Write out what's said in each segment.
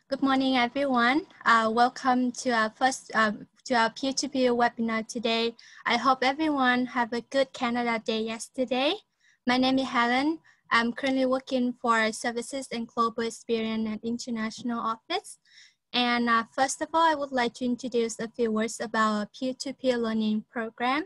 Good morning, everyone. Welcome to our peer-to-peer webinar today. I hope everyone have a good Canada Day yesterday. My name is Helen. I'm currently working for Services and Global Experience at International Office. And first of all, I would like to introduce a few words about our peer-to-peer learning program.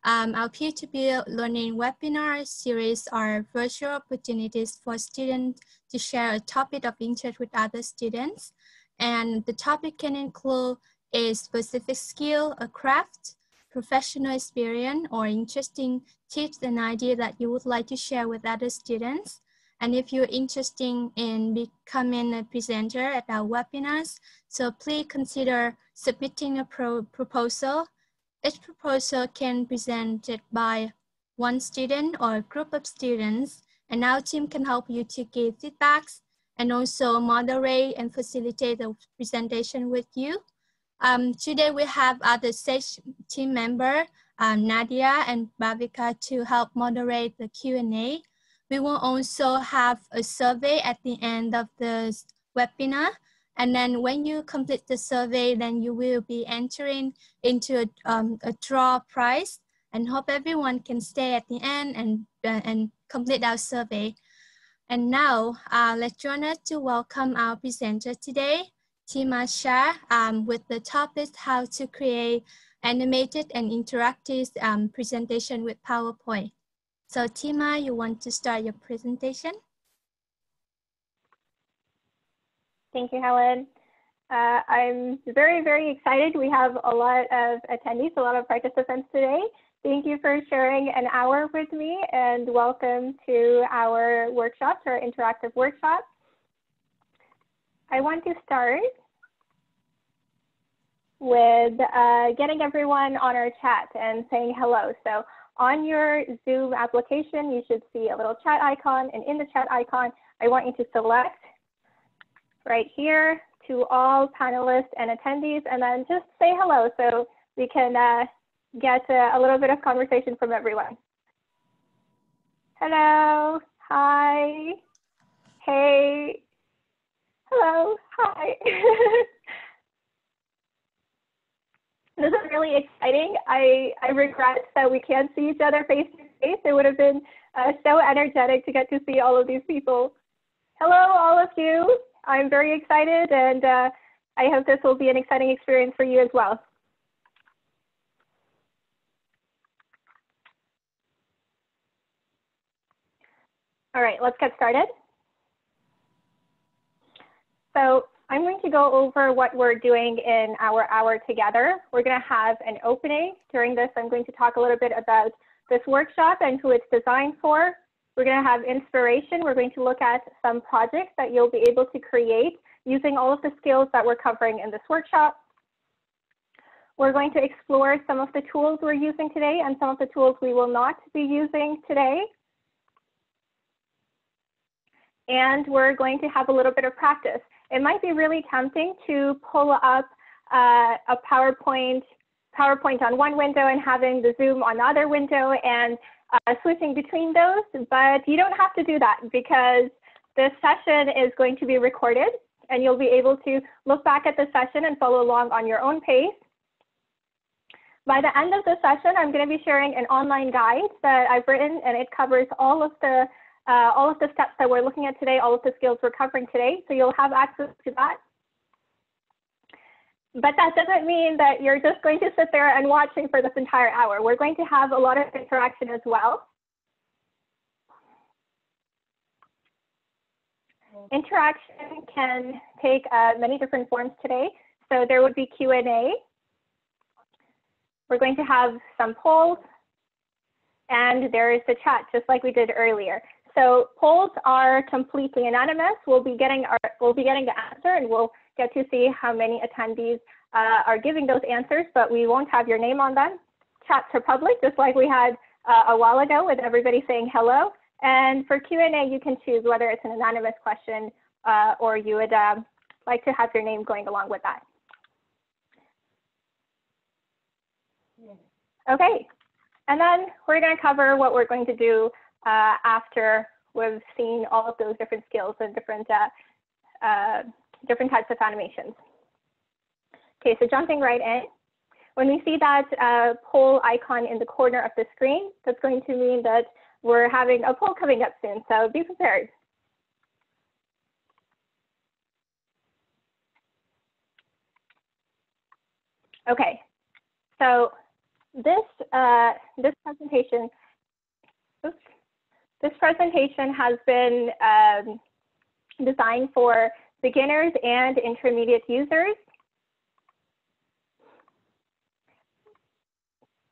Our peer-to-peer learning webinar series are virtual opportunities for students to share a topic of interest with other students. And the topic can include a specific skill, a craft, professional experience, or interesting tips and ideas that you would like to share with other students. And if you're interested in becoming a presenter at our webinars, so please consider submitting a proposal. Each proposal can be presented by one student or a group of students, and our team can help you to give feedbacks and also moderate and facilitate the presentation with you. Today we have other team member, Nadia and Bhavika, to help moderate the Q&A. We will also have a survey at the end of the webinar. And then when you complete the survey, then you will be entering into a draw prize, and hope everyone can stay at the end and complete our survey. And now let's join us to welcome our presenter today, Tima Shah, with the topic how to create animated and interactive presentation with PowerPoint. So Tima, you want to start your presentation? Thank you, Helen. I'm very, very excited. We have a lot of attendees, a lot of participants today. Thank you for sharing an hour with me, and welcome to our workshops, our interactive workshops. I want to start with getting everyone on our chat and saying hello. So on your Zoom application, you should see a little chat icon, and in the chat icon, I want you to select right here to all panelists and attendees, and then just say hello so we can get a little bit of conversation from everyone. Hello, hi, hey, hello, hi. This is really exciting. I regret that we can't see each other face to face. It would have been so energetic to get to see all of these people. Hello, all of you. I'm very excited, and I hope this will be an exciting experience for you as well. All right, let's get started. So I'm going to go over what we're doing in our hour together. We're going to have an opening. During this, I'm going to talk a little bit about this workshop and who it's designed for. We're going to have inspiration. We're going to look at some projects that you'll be able to create using all of the skills that we're covering in this workshop. We're going to explore some of the tools we're using today and some of the tools we will not be using today. And we're going to have a little bit of practice. It might be really tempting to pull up a PowerPoint on one window and having the Zoom on the other window and switching between those, but you don't have to do that because this session is going to be recorded, and you'll be able to look back at the session and follow along on your own pace. By the end of the session, I'm going to be sharing an online guide that I've written, and it covers all of the steps that we're looking at today, all of the skills we're covering today, so you'll have access to that. But that doesn't mean that you're just going to sit there and watching for this entire hour. We're going to have a lot of interaction as well. Interaction can take many different forms today. So there would be Q&A. We're going to have some polls, and there is the chat, just like we did earlier. So polls are completely anonymous. We'll be getting the answer, and we'll get to see how many attendees are giving those answers, but we won't have your name on them. Chats are public, just like we had a while ago with everybody saying hello. And for Q&A, you can choose whether it's an anonymous question or you would like to have your name going along with that. Okay, and then we're going to cover what we're going to do after we've seen all of those different skills and different different types of animations. Okay, so jumping right in. When we see that poll icon in the corner of the screen, that's going to mean that we're having a poll coming up soon, so be prepared. Okay, so this presentation has been designed for beginners and intermediate users.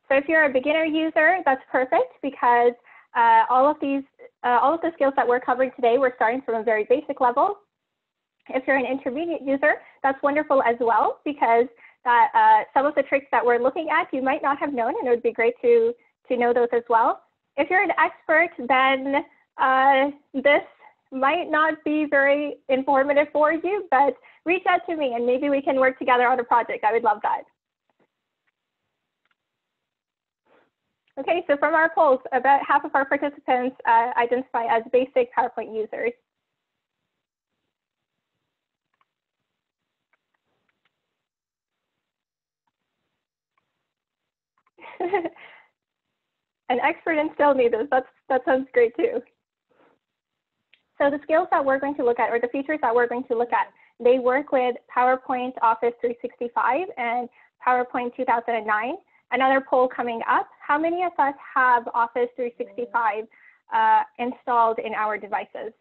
So if you're a beginner user, that's perfect because all of the skills that we're covering today, we're starting from a very basic level. If you're an intermediate user, that's wonderful as well because some of the tricks that we're looking at, you might not have known, and it would be great to know those as well. If you're an expert, then this might not be very informative for you, but reach out to me and maybe we can work together on a project. I would love that. Okay, so from our polls, about half of our participants identify as basic PowerPoint users. An expert and still need this. That sounds great too. So the skills that we're going to look at, or the features that we're going to look at, they work with PowerPoint Office 365 and PowerPoint 2009. Another poll coming up, how many of us have Office 365 installed in our devices?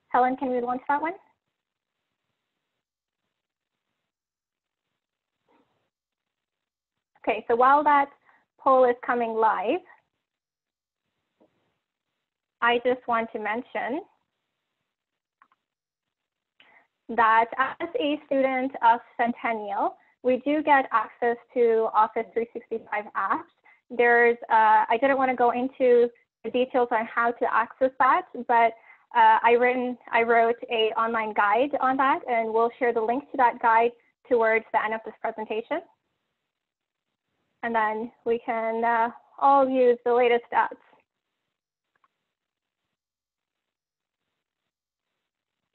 Helen, can we launch that one? Okay, so while that poll is coming live, I just want to mention that as a student of Centennial, we do get access to Office 365 apps. I didn't want to go into the details on how to access that, but I wrote an online guide on that, and we'll share the link to that guide towards the end of this presentation. And then we can all use the latest stats.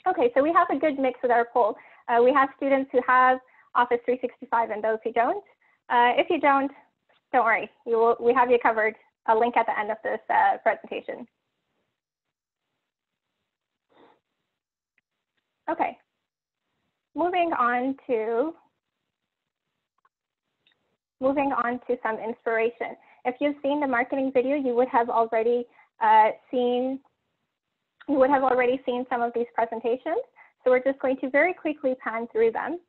Okay, so we have a good mix with our poll. We have students who have Office 365 and those who don't. If you don't worry, we have you covered. A link at the end of this presentation. Okay, moving on to some inspiration. If you've seen the marketing video, you would have already seen some of these presentations. So we're just going to very quickly pan through them.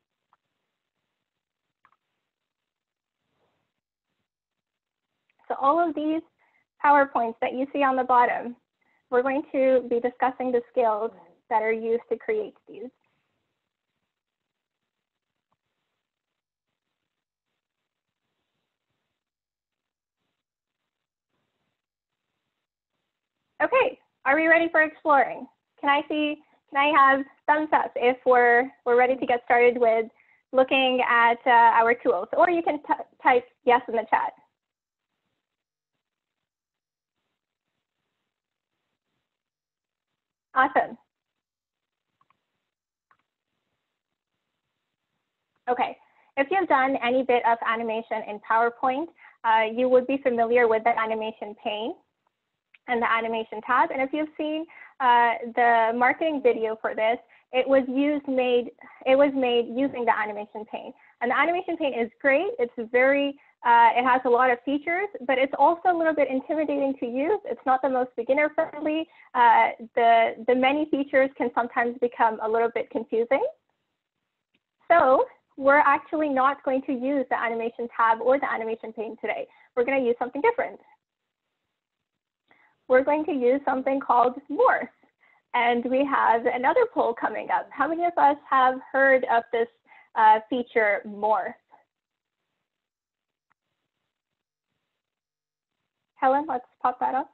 So all of these PowerPoints that you see on the bottom, we're going to be discussing the skills that are used to create these. Okay, are we ready for exploring? Can I have thumbs up if we're ready to get started with looking at our tools, or you can type yes in the chat. Awesome. Okay, if you've done any bit of animation in PowerPoint, you would be familiar with the animation pane and the animation tab. And if you've seen the marketing video for this, it was made using the animation pane. And the animation pane is great. It's it has a lot of features, but it's also a little bit intimidating to use. It's not the most beginner friendly. The many features can sometimes become a little bit confusing. So we're actually not going to use the animation tab or the animation pane today. We're going to use something different. We're going to use something called Morph. And we have another poll coming up. How many of us have heard of this feature, Morph? Helen, let's pop that up.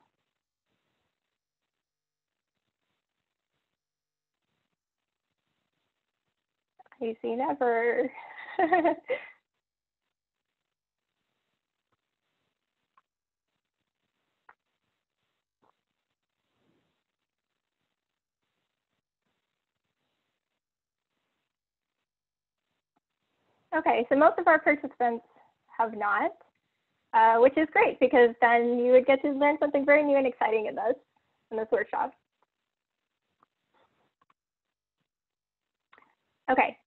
You see, never. Okay, so most of our participants have not, which is great because then you would get to learn something very new and exciting in this workshop. Okay.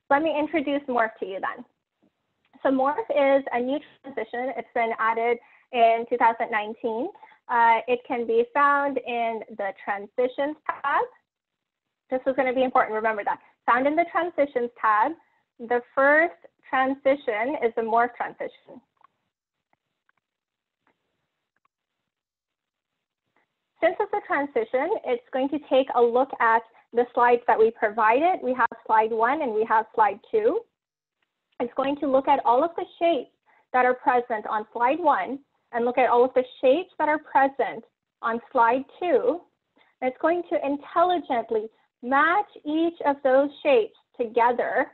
Let me introduce Morph to you then. So Morph is a new transition. It's been added in 2019. It can be found in the Transitions tab. This is going to be important, remember that. Found in the Transitions tab, the first transition is the Morph transition. Since it's a transition, it's going to take a look at the slides that we provided. We have slide 1 and we have slide 2. It's going to look at all of the shapes that are present on slide 1 and look at all of the shapes that are present on slide 2. And it's going to intelligently match each of those shapes together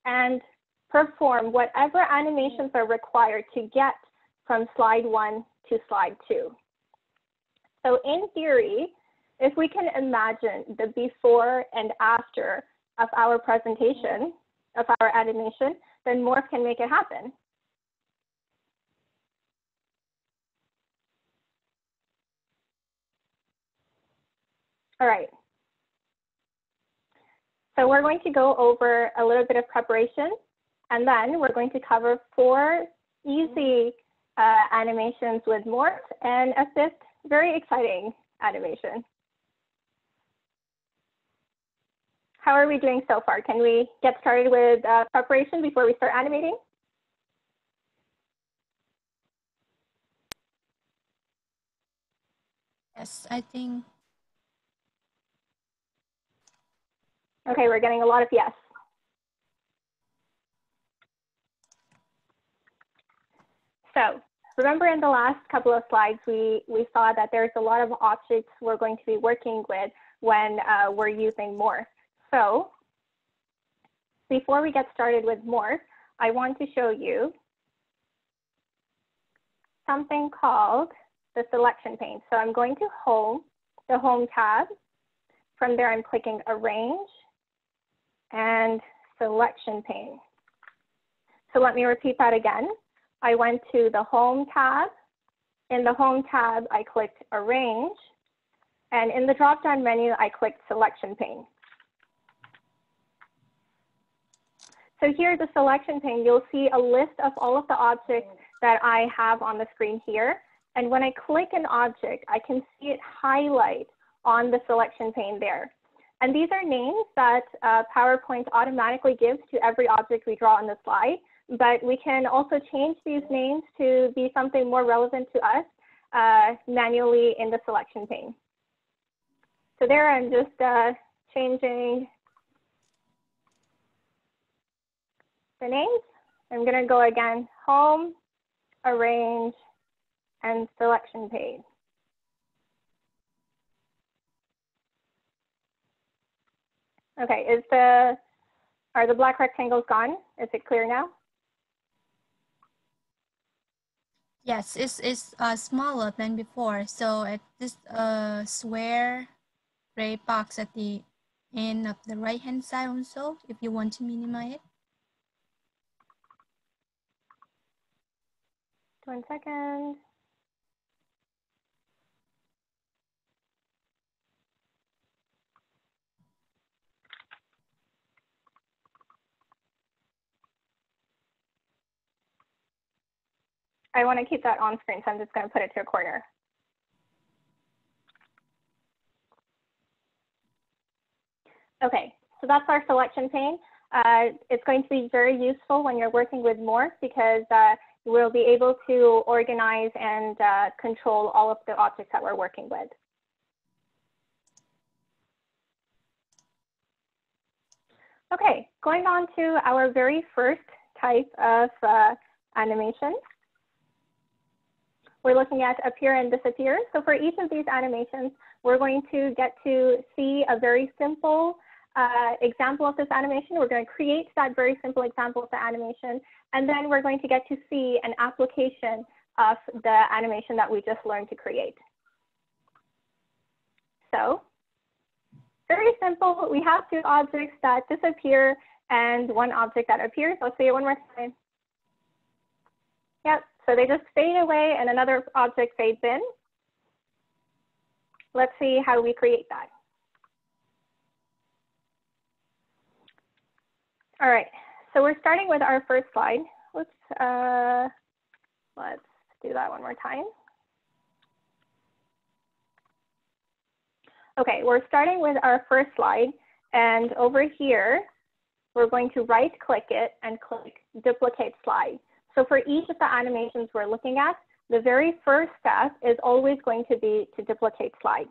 and perform whatever animations are required to get from slide 1 to slide 2. So in theory, if we can imagine the before and after of our presentation, of our animation, then Morph can make it happen. All right. So we're going to go over a little bit of preparation, and then we're going to cover 4 easy animations with Morph and a 5th very exciting animation. How are we doing so far? Can we get started with preparation before we start animating? Yes, I think. Okay, we're getting a lot of yes. So remember in the last couple of slides, we saw that there's a lot of objects we're going to be working with when we're using Morph. So before we get started with Morph, I want to show you something called the Selection Pane. So I'm going to the Home tab. From there, I'm clicking Arrange and Selection Pane. So let me repeat that again. I went to the Home tab. In the Home tab, I clicked Arrange. And in the drop-down menu, I clicked Selection Pane. So here, the Selection Pane, you'll see a list of all of the objects that I have on the screen here. And when I click an object, I can see it highlight on the Selection Pane there. And these are names that PowerPoint automatically gives to every object we draw on the slide. But we can also change these names to be something more relevant to us manually in the Selection Pane. So there I'm just changing the names. I'm going to go again, Home, Arrange, and Selection Pane. Okay, are the black rectangles gone? Is it clear now? Yes, it's smaller than before. So it this square gray box at the end of the right-hand side also, if you want to minimize it. 1 second. I want to keep that on screen, so I'm just going to put it to a corner. Okay, so that's our Selection Pane. It's going to be very useful when you're working with Morph because we'll be able to organize and control all of the objects that we're working with. Okay, going on to our very first type of animation. We're looking at appear and disappear. So for each of these animations, we're going to get to see a very simple example of this animation. We're going to create that very simple example of the animation, and then we're going to get to see an application of the animation that we just learned to create. So very simple. We have two objects that disappear and one object that appears. Let's see it one more time. Yep, so they just fade away and another object fades in. Let's see how we create that. All right, so we're starting with our first slide. Let's do that one more time. Okay, we're starting with our first slide, and over here, we're going to right click it and click duplicate slide. So for each of the animations we're looking at, the very first step is always going to be to duplicate slide.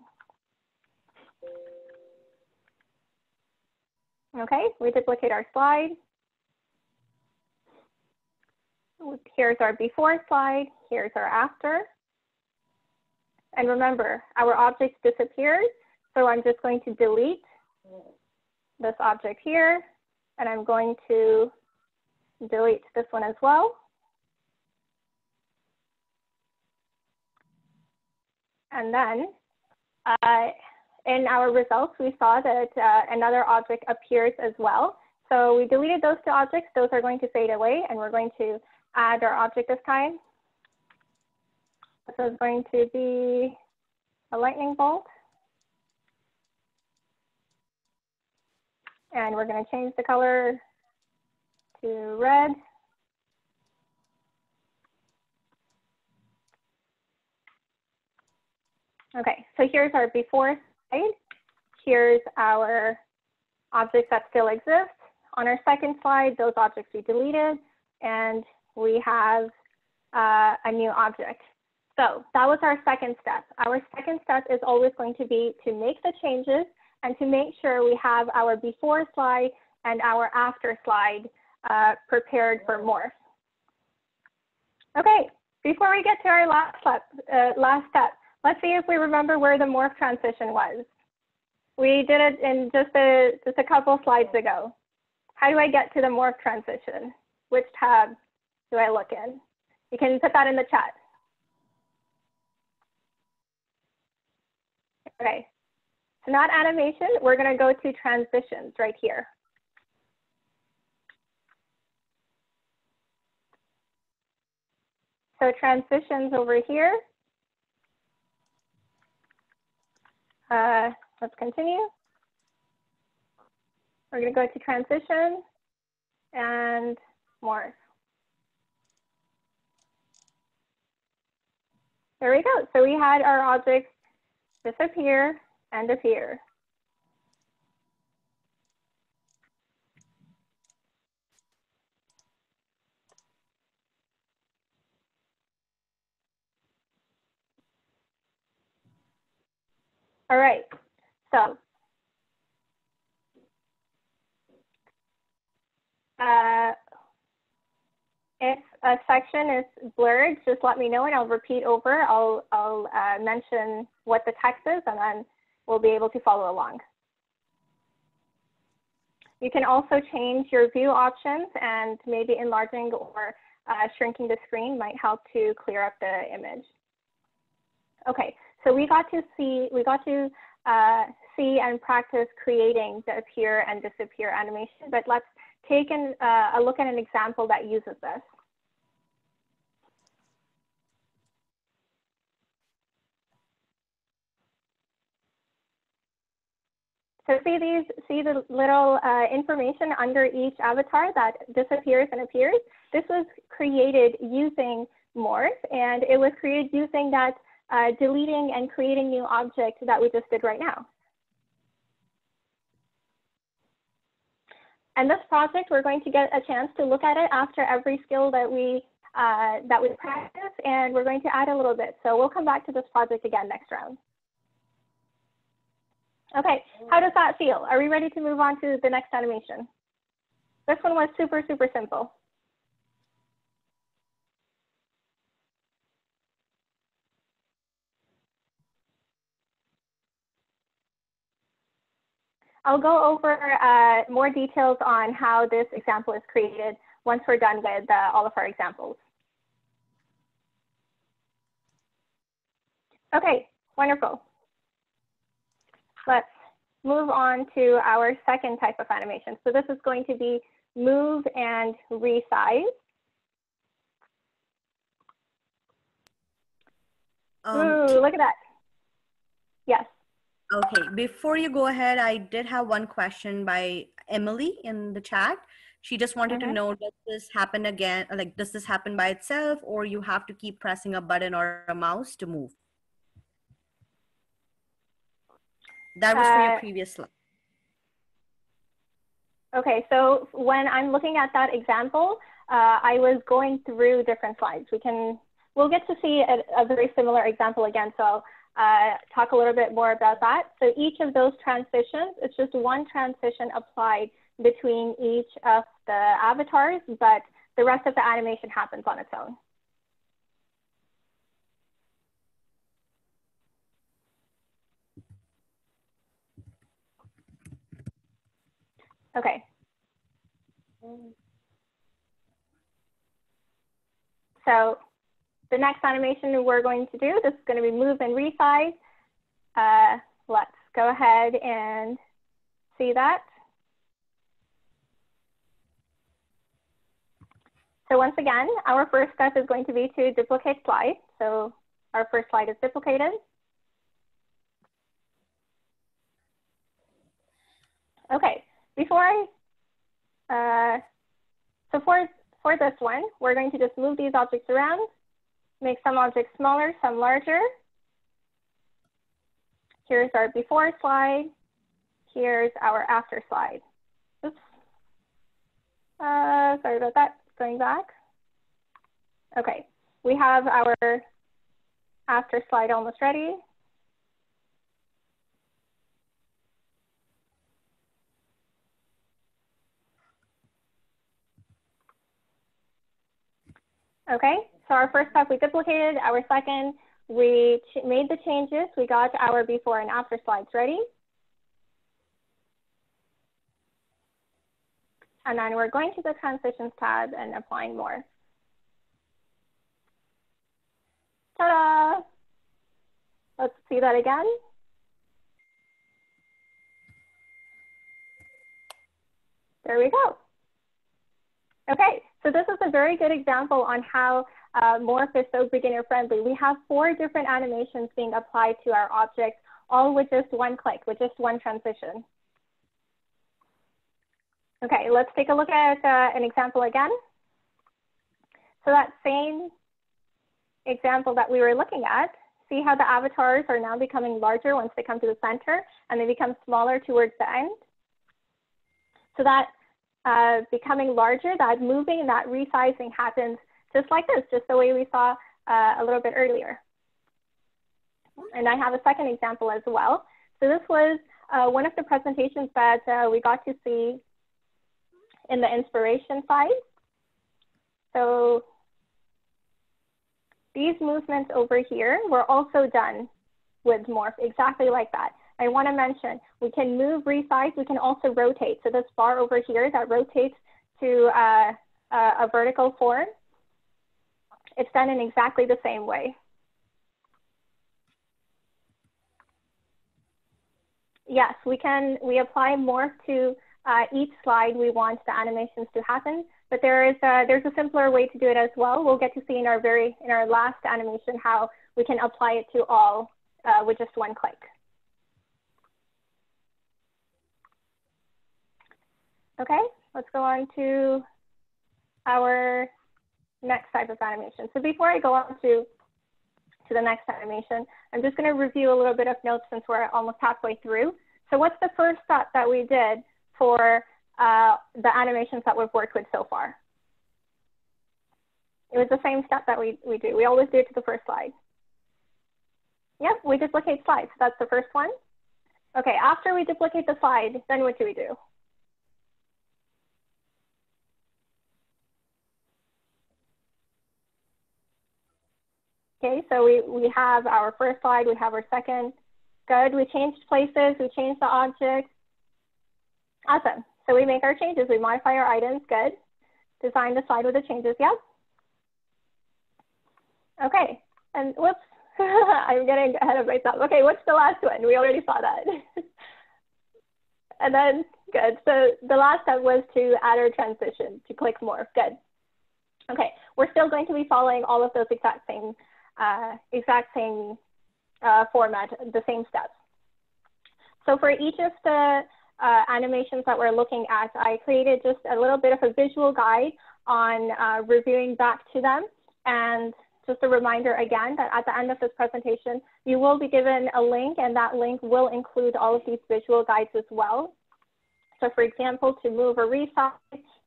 Okay, we duplicate our slide. Here's our before slide, here's our after. And remember, our object disappears, so I'm just going to delete this object here, and I'm going to delete this one as well. And then in our results, we saw that another object appears as well. So we deleted those two objects. Those are going to fade away, and we're going to add our object this time. This is going to be a lightning bolt. And we're going to change the color to red. Okay, so here's our before slide. Here's our objects that still exist. On our second slide, those objects we deleted, and we have a new object. So that was our second step. Our second step is always going to be to make the changes and to make sure we have our before slide and our after slide prepared for Morph. Okay, before we get to our last step, let's see if we remember where the Morph transition was. We did it in just a couple slides ago. How do I get to the Morph transition? Which tab do I look in? You can put that in the chat. Okay, so not animation, we're going to go to transitions right here. So transitions over here. Let's continue. We're going to go to transition and Morph. There we go. So we had our objects disappear and appear. All right, so if a section is blurred, just let me know and I'll repeat over. I'll mention what the text is, and then we'll be able to follow along. You can also change your view options, and maybe enlarging or shrinking the screen might help to clear up the image. Okay, so we got to see and practice creating the appear and disappear animation, but let's take a look at an example that uses this. So see the little information under each avatar that disappears and appears? This was created using Morph, and it was created using that deleting and creating new object that we just did right now. And this project, we're going to get a chance to look at it after every skill that we practice, and we're going to add a little bit. So we'll come back to this project again next round. Okay, how does that feel? Are we ready to move on to the next animation? This one was super, super simple. I'll go over more details on how this example is created once we're done with all of our examples. Okay, wonderful. Let's move on to our second type of animation. So this is going to be move and resize. Ooh, look at that. Yes. Okay, before you go ahead, I did have one question by Emily in the chat. She just wanted to know, does this happen again? Like, does this happen by itself, or you have to keep pressing a button or a mouse to move? That was for your previous slide. Okay, so when I'm looking at that example, I was going through different slides. We'll get to see a very similar example again, so I'll talk a little bit more about that. So each of those transitions, it's just one transition applied between each of the avatars, but the rest of the animation happens on its own. Okay. So the next animation we're going to do, this is going to be move and resize. Let's go ahead and see that. So once again, our first step is going to be to duplicate slide. So our first slide is duplicated. Okay, so for this one, we're going to just move these objects around, make some objects smaller, some larger. Here's our before slide. Here's our after slide. Oops. Sorry about that, going back. Okay, we have our after slide almost ready. Okay, so our first step we duplicated, our second we made the changes, we got our before and after slides ready. And then we're going to the transitions tab and applying more. Ta-da! Let's see that again. There we go. Okay, so this is a very good example on how Morph is so beginner friendly. We have 4 different animations being applied to our objects, all with just one click, with just one transition. Okay, let's take a look at an example again. So that same example that we were looking at, see how the avatars are now becoming larger once they come to the center, and they become smaller towards the end. So that becoming larger, that moving and that resizing happens just like this, just the way we saw a little bit earlier. And I have a second example as well. So this was one of the presentations that we got to see in the inspiration side. So these movements over here were also done with Morph, exactly like that. I want to mention, we can move, resize, we can also rotate. So this bar over here that rotates to a vertical form, it's done in exactly the same way. Yes, we apply Morph to each slide we want the animations to happen, but there's a simpler way to do it as well. We'll get to see in our last animation how we can apply it to all with just one click. Okay, let's go on to our next type of animation. So before I go on to the next animation, I'm just going to review a little bit of notes since we're almost halfway through. So what's the first step that we did for the animations that we've worked with so far? It was the same step that we do. We always do it to the first slide. Yep, we duplicate slides. That's the first one. Okay, after we duplicate the slide, then what do we do? Okay, so we have our first slide, we have our second. Good, we changed places, we changed the object. Awesome, so we make our changes, we modify our items, good. Design the slide with the changes, yep. Okay, and whoops, I'm getting ahead of myself. Okay, what's the last one? We already saw that. And then, good. So the last step was to add our transition, to click Morph. Good. Okay, we're still going to be following all of those exact same format, the same steps. So for each of the animations that we're looking at, I created just a little bit of a visual guide on reviewing back to them. And just a reminder again that at the end of this presentation, you will be given a link, and that link will include all of these visual guides as well. So for example, to move or resize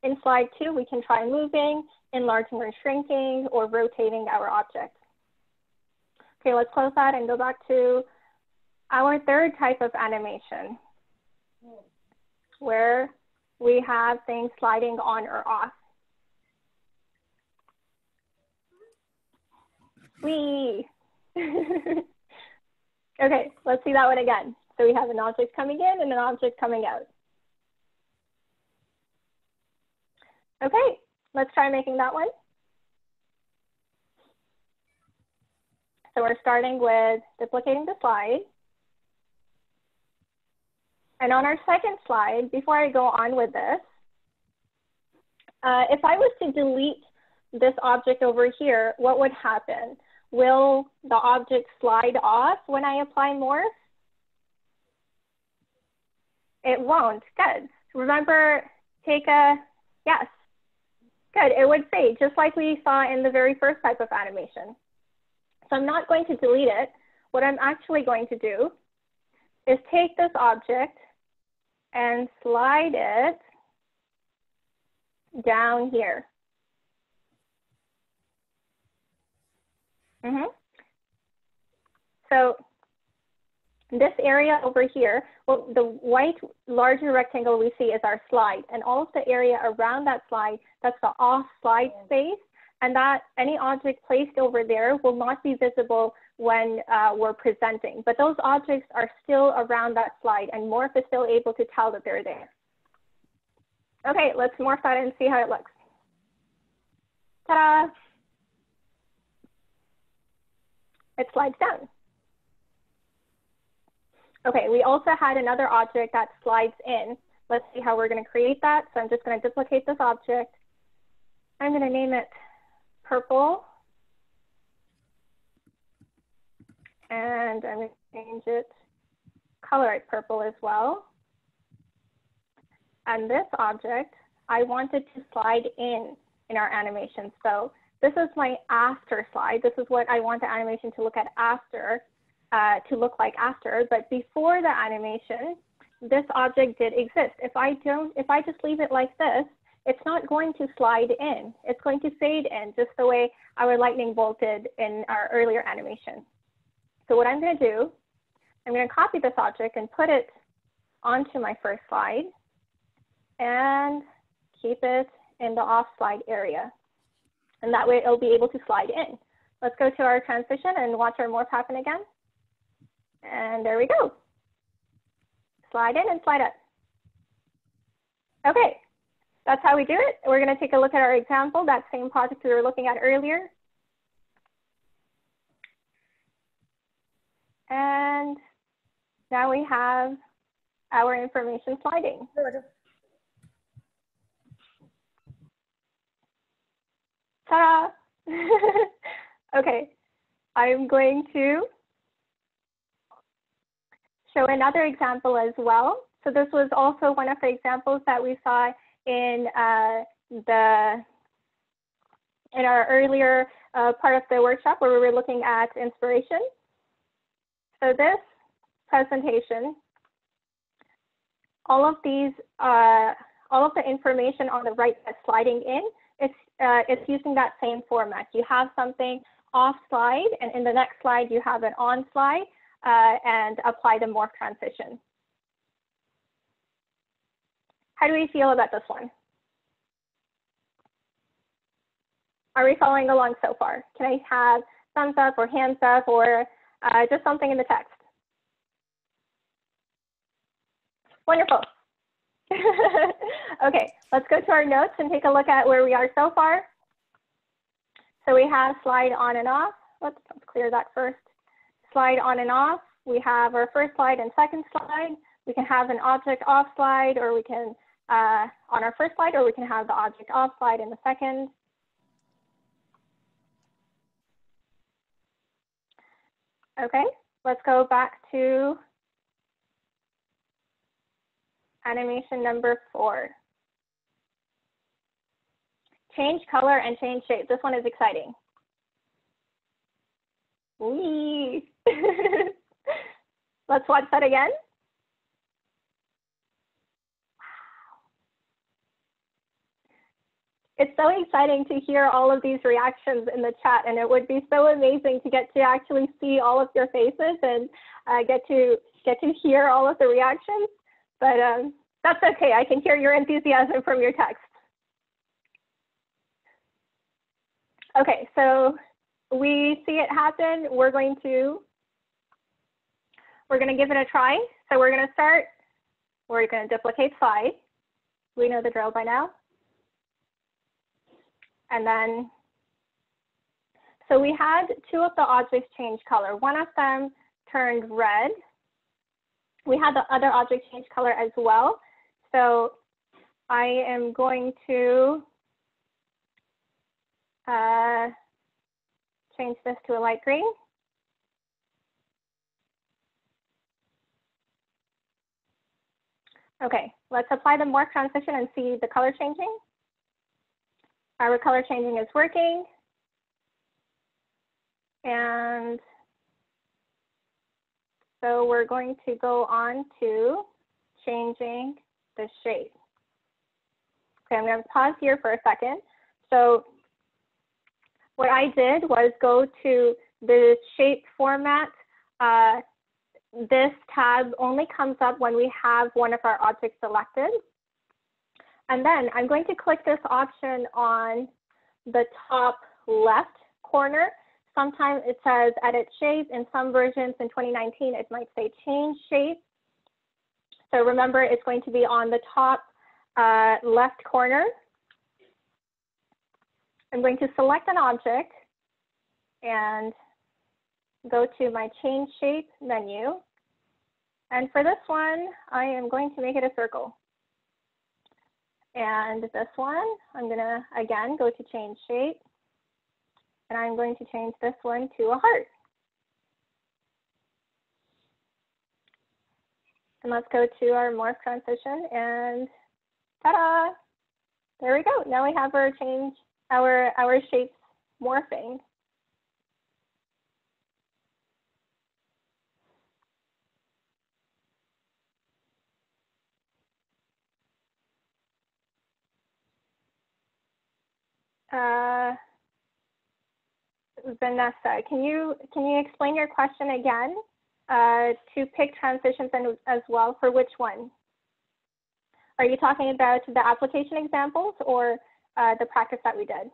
in slide 2, we can try moving, enlarging or shrinking, or rotating our object. Okay, let's close that and go back to our third type of animation, where we have things sliding on or off. Whee! Okay, let's see that one again. So we have an object coming in and an object coming out. Okay, let's try making that one. So we're starting with duplicating the slide. And on our second slide, before I go on with this, if I was to delete this object over here, what would happen? Will the object slide off when I apply Morph? It won't. Good. Remember, take a yes. Good. It would fade, just like we saw in the very first type of animation. So I'm not going to delete it. What I'm actually going to do is take this object and slide it down here. So this area over here, well, the white larger rectangle we see is our slide, and all of the area around that slide, that's the off slide space, and that any object placed over there will not be visible when we're presenting, but those objects are still around that slide, and Morph is still able to tell that they're there. Okay, let's morph that and see how it looks. Ta-da! It slides down. Okay, we also had another object that slides in. Let's see how we're going to create that. So I'm just going to duplicate this object. I'm going to name it purple. And I'm going to change it, color it purple as well. And this object, I wanted to slide in our animation. So this is my after slide. This is what I want the animation to look at after, look like after. But before the animation, this object did exist. If I just leave it like this, it's not going to slide in. It's going to fade in, just the way our lightning bolt did in our earlier animation. So what I'm going to do, I'm going to copy this object and put it onto my first slide and keep it in the off slide area. And that way it'll be able to slide in. Let's go to our transition and watch our morph happen again. And there we go. Slide in and slide up. Okay, that's how we do it. We're going to take a look at our example, that same project we were looking at earlier. And now we have our information sliding. Ta-da! Okay, I'm going to show another example as well. So this was also one of the examples that we saw in our earlier part of the workshop where we were looking at inspiration. So this presentation, all of the information on the right that's sliding in, it's using that same format. You have something off slide, and in the next slide you have an on slide, and apply the morph transition. How do we feel about this one? Are we following along so far? Can I have thumbs up or hands up or just something in the text? Wonderful. Okay, let's go to our notes and take a look at where we are so far. So we have slide on and off. Let's clear that first. Slide on and off. We have our first slide and second slide. We can have an object off slide, or we can, on our first slide, or we can have the object off slide in the second. Okay, let's go back to animation number 4. Change color and change shape. This one is exciting. Whee! Let's watch that again. It's so exciting to hear all of these reactions in the chat, and it would be so amazing to get to actually see all of your faces and get to hear all of the reactions. But that's okay. I can hear your enthusiasm from your text. Okay, so we see it happen. We're going to give it a try. So we're going to start. We're going to duplicate slide. We know the drill by now. And then, so we had 2 of the objects change color. One of them turned red. We had the other object change color as well. So I am going to change this to a light green. Okay, let's apply the morph transition and see the color changing. Our color changing is working. And so we're going to go on to changing the shape. Okay, I'm going to pause here for a second. So what I did was go to the shape format. This tab only comes up when we have one of our objects selected. And then I'm going to click this option on the top left corner. Sometimes it says edit shape. In some versions in 2019, it might say change shape. So remember, it's going to be on the top left corner. I'm going to select an object and go to my change shape menu. And for this one, I am going to make it a circle. And this one, I'm going to, again, go to change shape. And I'm going to change this one to a heart. And let's go to our morph transition, and ta-da! There we go. Now we have our our shapes morphing. Vanessa, can you explain your question again? To pick transitions and as well, for which one? Are you talking about the application examples or the practice that we did?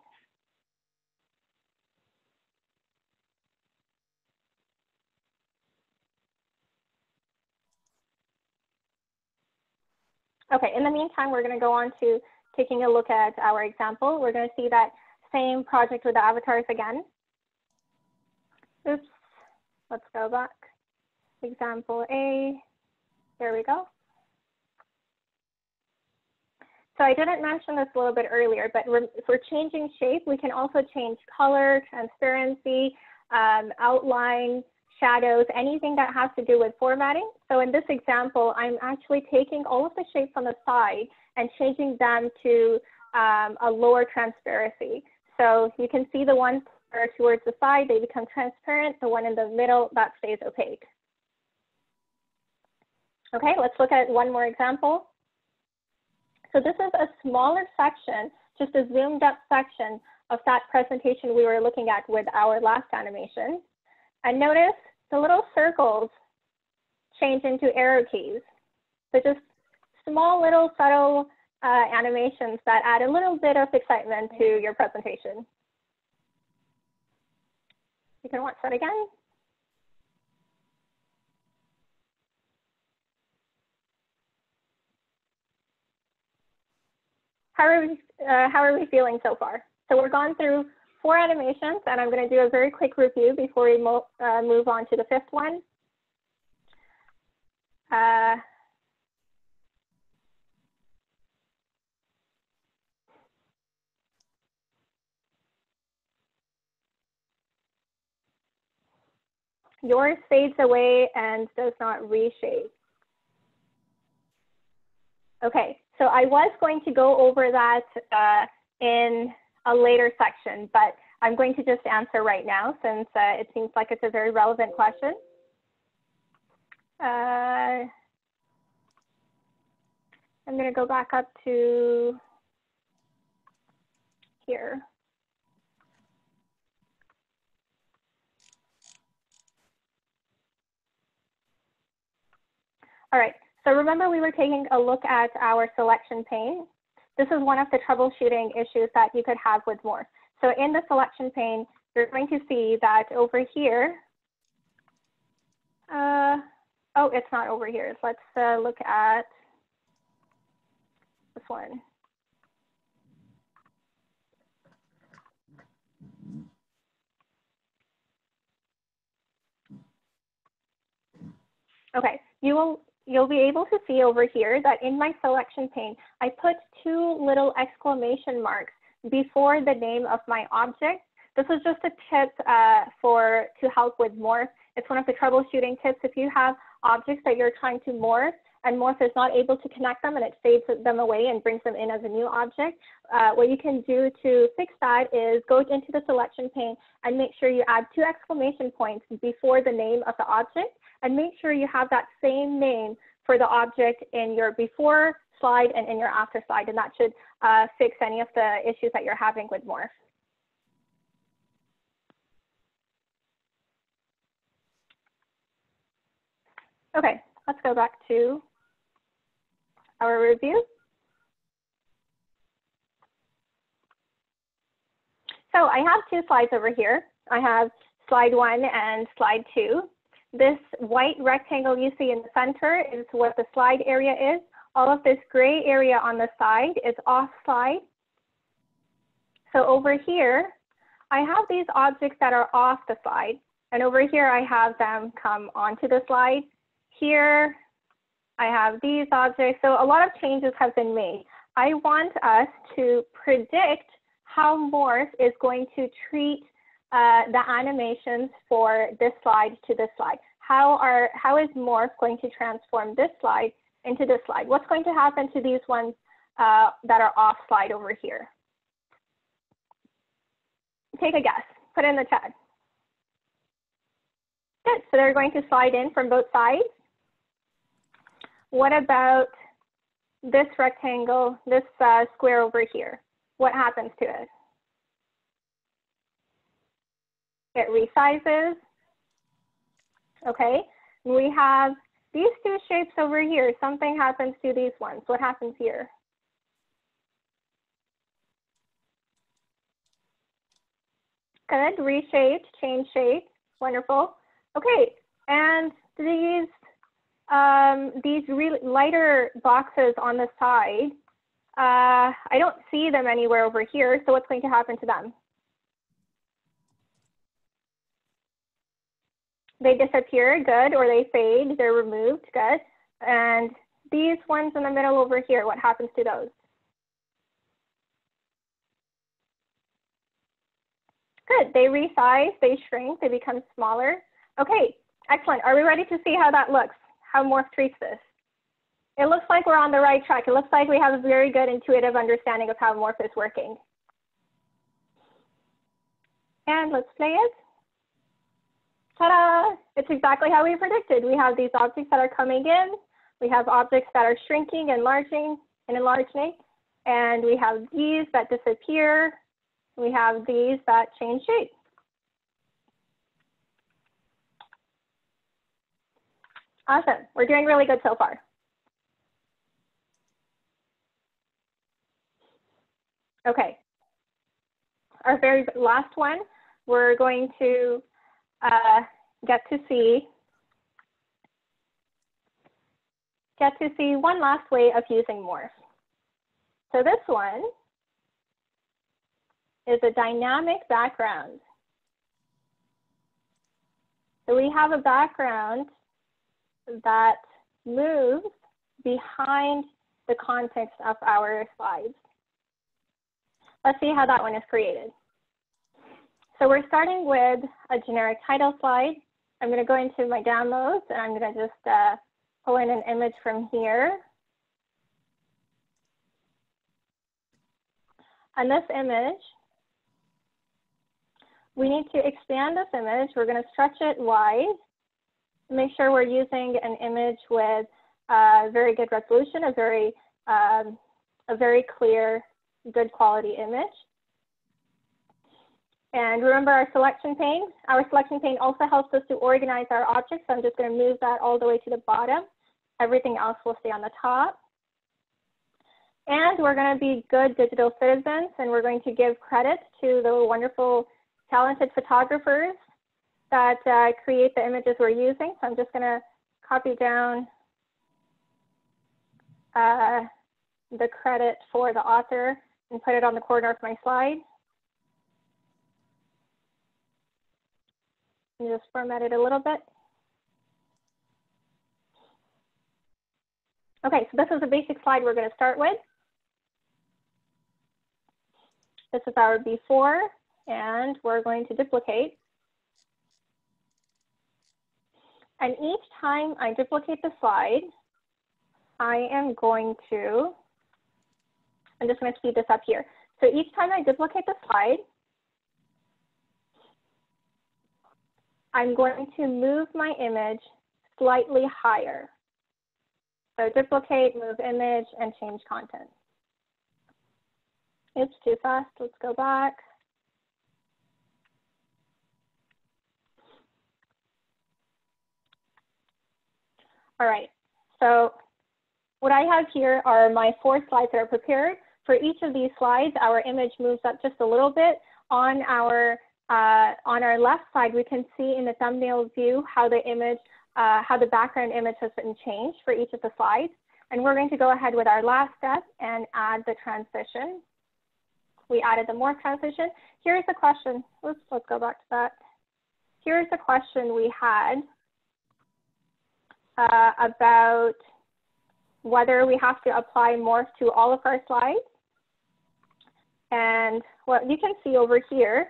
Okay, in the meantime, we're going to go on to taking a look at our example. We're going to see that same project with the avatars again. Oops, let's go back. Example A, there we go. So I didn't mention this a little bit earlier, but for changing shape, we can also change color, transparency, outline, shadows, anything that has to do with formatting. So in this example, I'm actually taking all of the shapes on the side and changing them to a lower transparency. So you can see the ones that are towards the side, they become transparent. The one in the middle, that stays opaque. Okay, let's look at one more example. So this is a smaller section, just a zoomed up section of that presentation we were looking at with our last animation. And notice the little circles change into arrow keys. So just small little subtle animations that add a little bit of excitement to your presentation. You can watch that again. How are we feeling so far? So we're gone through 4 animations, and I'm going to do a very quick review before we move on to the 5th one. Yours fades away and does not reshape. Okay, so I was going to go over that in a later section, but I'm going to just answer right now since it seems like it's a very relevant question. I'm going to go back up to here. All right, so remember we were taking a look at our selection pane. This is one of the troubleshooting issues that you could have with Morph. So in the selection pane, you're going to see that over here, oh, it's not over here. Let's look at this one. Okay, you'll be able to see over here that in my selection pane, I put 2 little exclamation marks before the name of my object. This is just a tip to help with Morph. It's one of the troubleshooting tips. If you have objects that you're trying to morph and Morph is not able to connect them and it fades them away and brings them in as a new object, what you can do to fix that is go into the selection pane and make sure you add 2 exclamation points before the name of the object, and make sure you have that same name for the object in your before slide and in your after slide, and that should fix any of the issues that you're having with Morph. Okay, let's go back to our review. So I have 2 slides over here. I have slide 1 and slide 2. This white rectangle you see in the center is what the slide area is. All of this gray area on the side is off slide. So over here, I have these objects that are off the slide. And over here, I have them come onto the slide. Here, I have these objects. So a lot of changes have been made. I want us to predict how Morph is going to treat the animations for this slide to this slide. How is Morph going to transform this slide into this slide? What's going to happen to these ones that are off slide over here? Take a guess, put it in the chat. Good, so they're going to slide in from both sides. What about this rectangle, this square over here? What happens to it? It resizes. Okay, we have these 2 shapes over here. Something happens to these ones. What happens here? Good, reshaped, change shape, wonderful. Okay, and these really lighter boxes on the side, I don't see them anywhere over here, so what's going to happen to them? They disappear, good, or they fade, they're removed, good. And these ones in the middle over here, what happens to those? Good, they resize, they shrink, they become smaller. Okay, excellent. Are we ready to see how that looks? How Morph treats this? It looks like we're on the right track. It looks like we have a very good intuitive understanding of how Morph is working. And let's play it. Ta-da! It's exactly how we predicted. We have these objects that are coming in. We have objects that are shrinking, enlarging, and enlarging. And we have these that disappear. We have these that change shape. Awesome. We're doing really good so far. Okay. Our very last one, we're going to get to see one last way of using Morph. So this one is a dynamic background. So we have a background that moves behind the context of our slides. Let's see how that one is created. So we're starting with a generic title slide. I'm going to go into my downloads and I'm going to just pull in an image from here. And this image, we need to expand this image. We're going to stretch it wide. Make sure we're using an image with very good resolution, a very clear, good quality image. And remember our selection pane. Our selection pane also helps us to organize our objects. So I'm just going to move that all the way to the bottom. Everything else will stay on the top. And we're going to be good digital citizens, and we're going to give credit to the wonderful, talented photographers that create the images we're using. So I'm just going to copy down the credit for the author and put it on the corner of my slide. And just format it a little bit. Okay, so this is a basic slide we're going to start with. This is our before, and we're going to duplicate. And each time I duplicate the slide, I am going to, I'm just going to speed this up here. So each time I duplicate the slide, I'm going to move my image slightly higher. So duplicate, move image, and change content. Oops, too fast. Let's go back. All right, so what I have here are my 4 slides that are prepared. For each of these slides, our image moves up just a little bit. On our left side, we can see in the thumbnail view how the image, how the background image has been changed for each of the slides. And we're going to go ahead with our last step and add the transition. We added the Morph Transition. Here's the question. Oops, let's go back to that. Here's the question we had about whether we have to apply Morph to all of our slides. And what you can see over here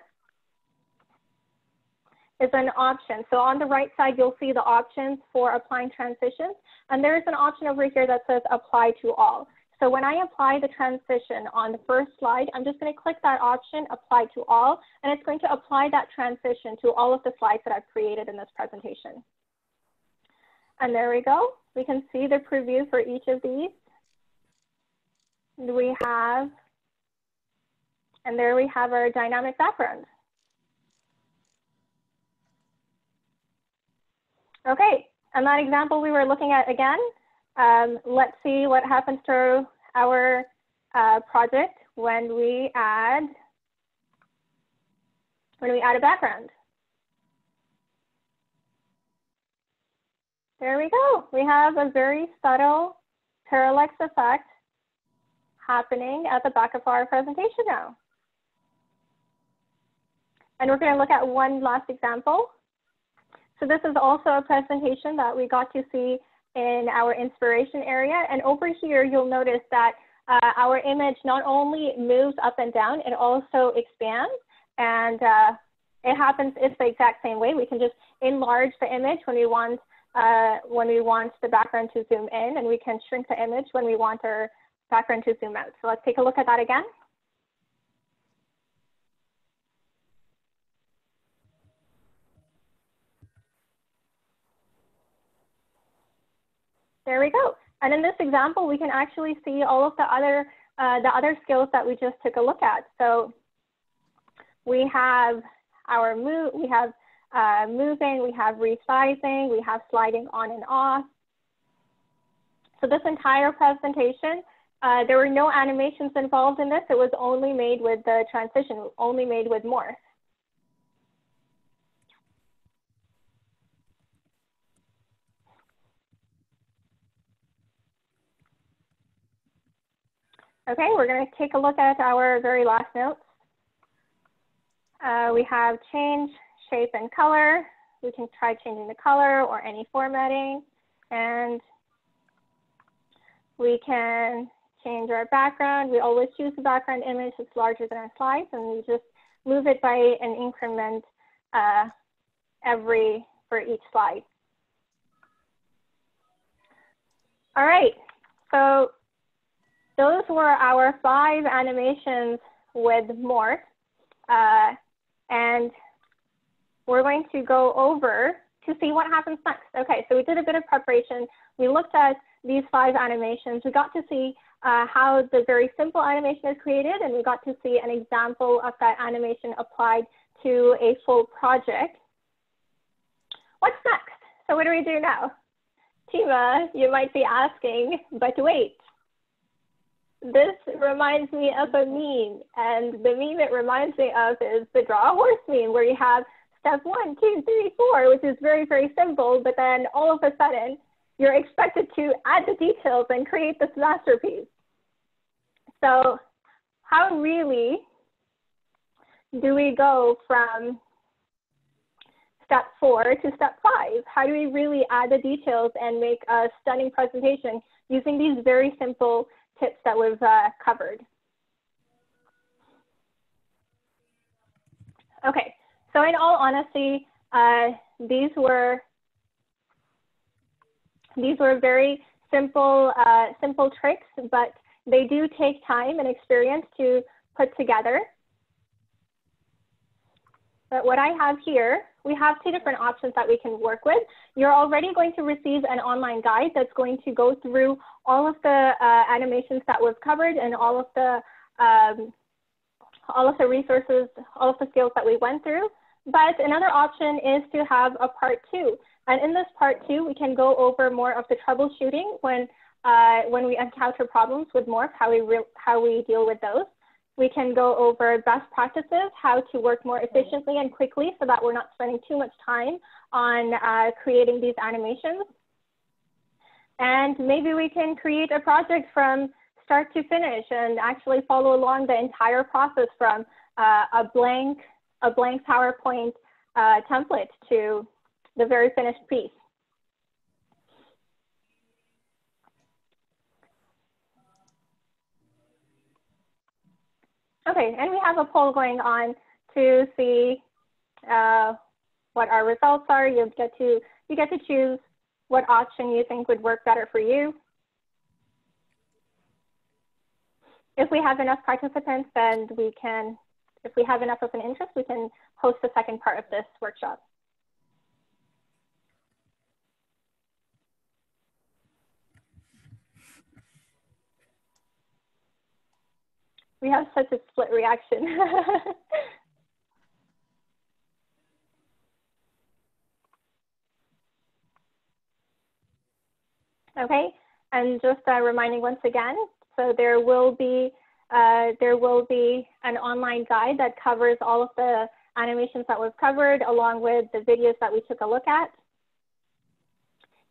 is an option. So on the right side, you'll see the options for applying transitions. And there's an option over here that says apply to all. So when I apply the transition on the first slide, I'm just going to click that option, apply to all, and it's going to apply that transition to all of the slides that I've created in this presentation. And there we go. We can see the preview for each of these. And there we have our dynamic background. Okay, and that example we were looking at again, let's see what happens to our project when we add a background. There we go. We have a very subtle parallax effect happening at the back of our presentation now. And we're going to look at one last example. So this is also a presentation that we got to see in our inspiration area. And over here, you'll notice that our image not only moves up and down, it also expands. And it's the exact same way. We can just enlarge the image when we want the background to zoom in, and we can shrink the image when we want our background to zoom out. So let's take a look at that again. There we go. And in this example, we can actually see all of the other skills that we just took a look at. So we have our moving, we have resizing, we have sliding on and off. So this entire presentation, there were no animations involved in this. It was only made with the transition, only made with Morph. Okay, we're going to take a look at our very last notes. We have change, shape, and color. We can try changing the color or any formatting. And we can change our background. We always choose the background image that's larger than our slides, and we just move it by an increment every for each slide. All right, so those were our 5 animations with Morph. And we're going to go over to see what happens next. Okay, so we did a bit of preparation. We looked at these 5 animations. We got to see how the very simple animation is created, and we got to see an example of that animation applied to a full project. What's next? So what do we do now? Tima, you might be asking, but wait. This reminds me of a meme, and the meme it reminds me of is the draw a horse meme, where you have step 1, 2, 3, 4, which is very, very simple, but then all of a sudden, you're expected to add the details and create this masterpiece. So how really do we go from step 4 to step 5? How do we really add the details and make a stunning presentation using these very simple tips that we've covered? Okay, so in all honesty, these were very simple, simple tricks, but they do take time and experience to put together. But what I have here, we have 2 different options that we can work with. You're already going to receive an online guide that's going to go through all of the animations that we've covered and all of the resources, all of the skills that we went through. But another option is to have a part 2. And in this part 2, we can go over more of the troubleshooting when we encounter problems with Morph, how we deal with those. We can go over best practices, how to work more efficiently and quickly so that we're not spending too much time on creating these animations. And maybe we can create a project from start to finish and actually follow along the entire process from a blank PowerPoint template to the very finished piece. Okay, and we have a poll going on to see what our results are. You get to choose what option you think would work better for you. If we have enough participants, then we can, if we have enough of an interest, we can host the second part of this workshop. We have such a split reaction. Okay, and just reminding once again, so there will be an online guide that covers all of the animations that we've covered, along with the videos that we took a look at.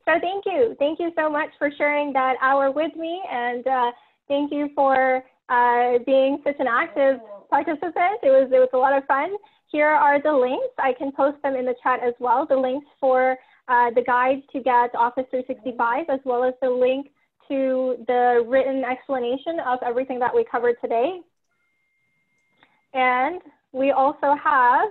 So thank you so much for sharing that hour with me, and thank you for being such an active participant. It was a lot of fun. Here are the links. I can post them in the chat as well. The links for the guide to get Office 365, as well as the link to the written explanation of everything that we covered today. And we also have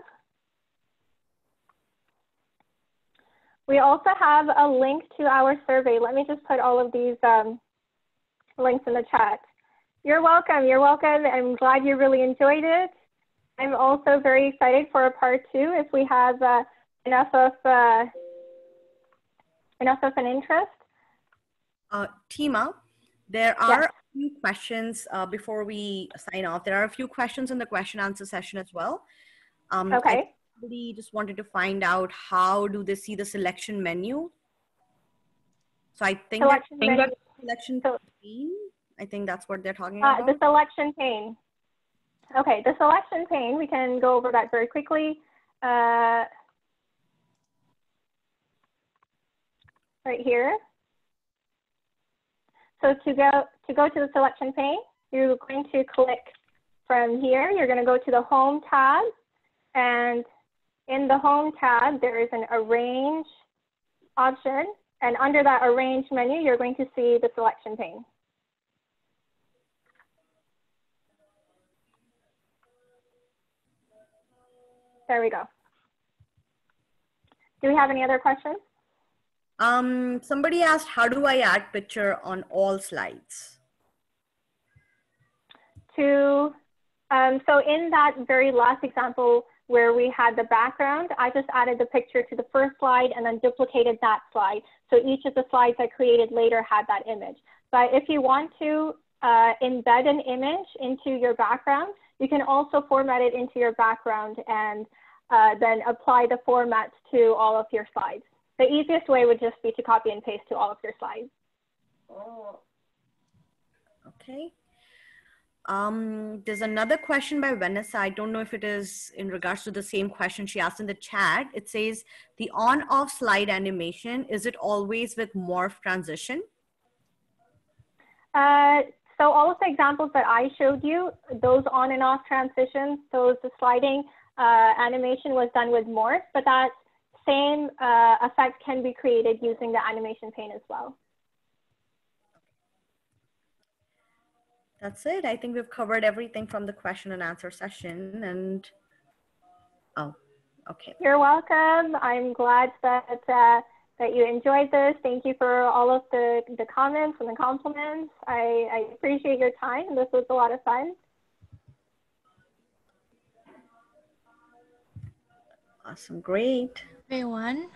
a link to our survey. Let me just put all of these links in the chat. You're welcome. You're welcome. I'm glad you really enjoyed it. I'm also very excited for a part 2 if we have enough of an interest. Tima, there are a few questions before we sign off. There are a few questions in the question answer session as well. Okay. I really just wanted to find out, how do they see the selection menu? So I think Selection pane. I think that's what they're talking about. The selection pane. Okay, the selection pane, we can go over that very quickly. Right here. So to go to the selection pane, you're going to click from here. You're going to go to the Home tab, and in the Home tab, there is an Arrange option, and under that Arrange menu, you're going to see the selection pane. There we go. Do we have any other questions? Somebody asked, how do I add picture on all slides? So in that very last example where we had the background, I just added the picture to the first slide and then duplicated that slide. So each of the slides I created later had that image. But if you want to embed an image into your background, you can also format it into your background and then apply the format to all of your slides. The easiest way would just be to copy and paste to all of your slides. Okay. There's another question by Vanessa. I don't know if it is in regards to the same question she asked in the chat. It says, the on-off slide animation, is it always with Morph Transition? So all of the examples that I showed you, those on and off transitions, the sliding animation was done with Morph, but that same effect can be created using the animation pane as well. That's it. I think we've covered everything from the question and answer session. And oh, okay. You're welcome. I'm glad that that you enjoyed this. Thank you for all of the comments and the compliments. I appreciate your time. This was a lot of fun. Awesome, great. Everyone,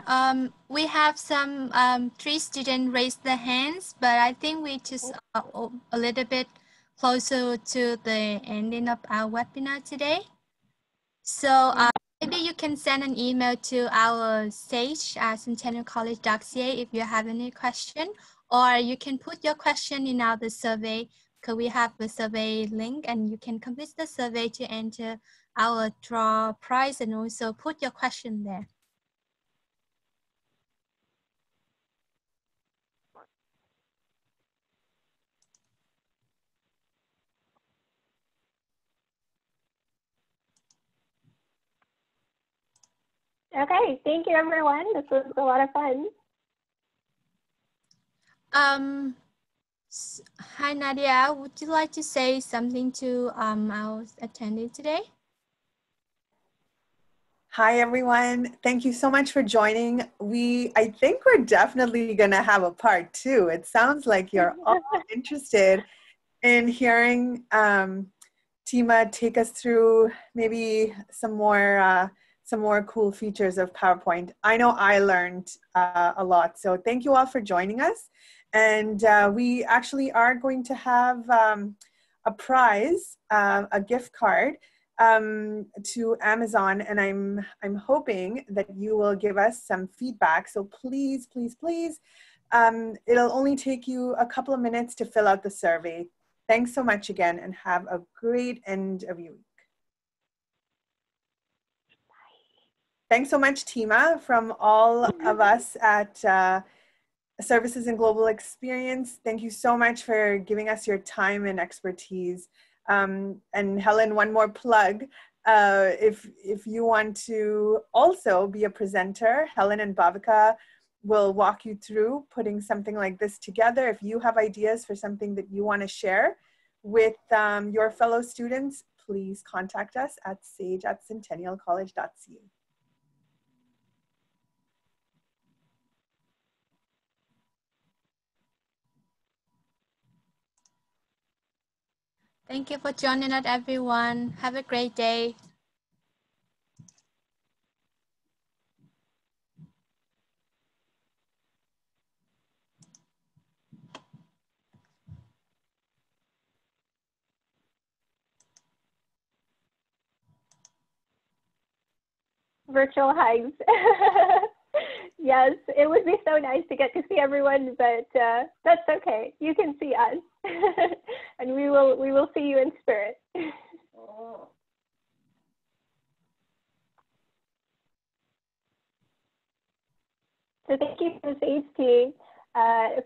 we have some 3 students raised their hands, but I think we just a little bit closer to the ending of our webinar today. So maybe you can send an email to our sage at centennialcollege.ca if you have any question, or you can put your question in the survey, because we have the survey link and you can complete the survey to enter our draw prize and also put your question there. Okay, thank you everyone. This was a lot of fun. Hi Nadia, would you like to say something to our attendee today? Hi everyone, thank you so much for joining. I think we're definitely gonna have a part 2. It sounds like you're all interested in hearing Tima take us through maybe some more cool features of PowerPoint. I know I learned a lot, so thank you all for joining us. And we actually are going to have a prize, a gift card to Amazon, and I'm hoping that you will give us some feedback. So please, please, please, it'll only take you a couple of minutes to fill out the survey. Thanks so much again, and have a great end of your week. Thanks so much, Tima, from all of us at Services and Global Experience. Thank you so much for giving us your time and expertise. And Helen, one more plug. If you want to also be a presenter, Helen and Bhavika will walk you through putting something like this together. If you have ideas for something that you want to share with your fellow students, please contact us at sage@centennialcollege.ca. Thank you for joining us, everyone. Have a great day. Virtual hugs. Yes, it would be so nice to get to see everyone, but that's okay. You can see us, and we will see you in spirit. So thank you to the Sage team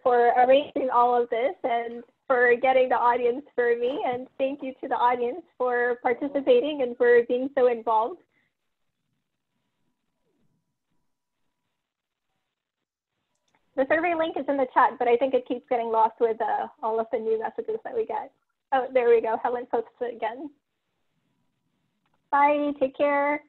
for arranging all of this and for getting the audience for me, and thank you to the audience for participating and for being so involved. The survey link is in the chat, but I think it keeps getting lost with all of the new messages that we get. Oh, there we go. Helen posted it again. Bye. Take care.